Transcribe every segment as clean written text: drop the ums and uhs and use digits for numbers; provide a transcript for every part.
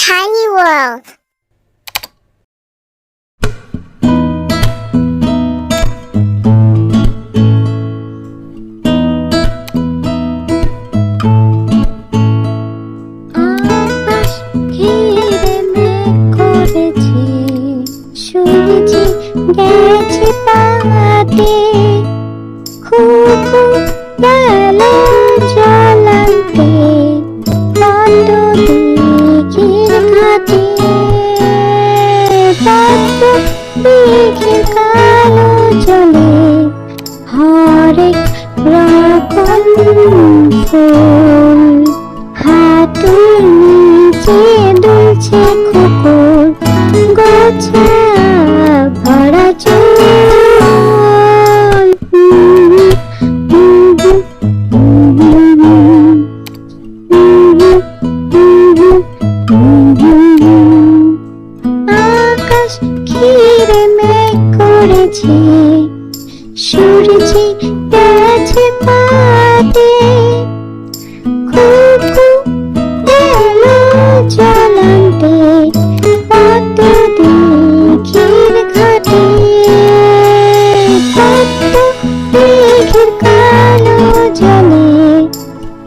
tiny world. আকাশ ঘিরে মেঘ করেছে, সূর্য গেছে পাহাড়ে, খুকু গেল জলান্তে, বন্ধ দিঘির ঘাটে, পদ্ম মেঘের কালো জলে হরেক রকম ফুল, হাঁটুর নিচে দুলছে কুকুর, গোছা ভরা চুল। আকাশ ঘিরে মেঘ করেছে, সূর্য গেছে পাহাড়ে, খুকু গেল জলান্তে, পদ্ম দিঘির ঘাটে, পদ্ম মেঘের কালো জলে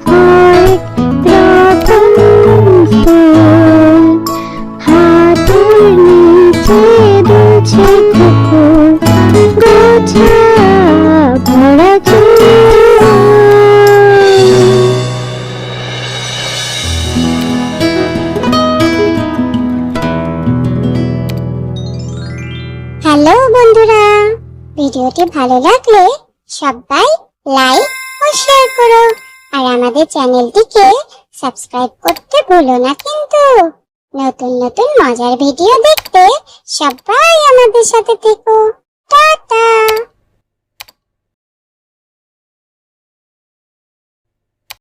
হরেক রকম ফুল, হাঁটুর নিচে দুলছে কুকুর, গোছা ভরা চুল। হ্যালো বন্ধুরা, ভিডিওটি ভালো লাগলে সবাই লাইক ও শেয়ার করো, আর আমাদের চ্যানেলটিকে সাবস্ক্রাইব করতে ভুলো না কিন্তু। নতুন নতুন মজার ভিডিও দেখতে সবাই আমাদের সাথে থেকো।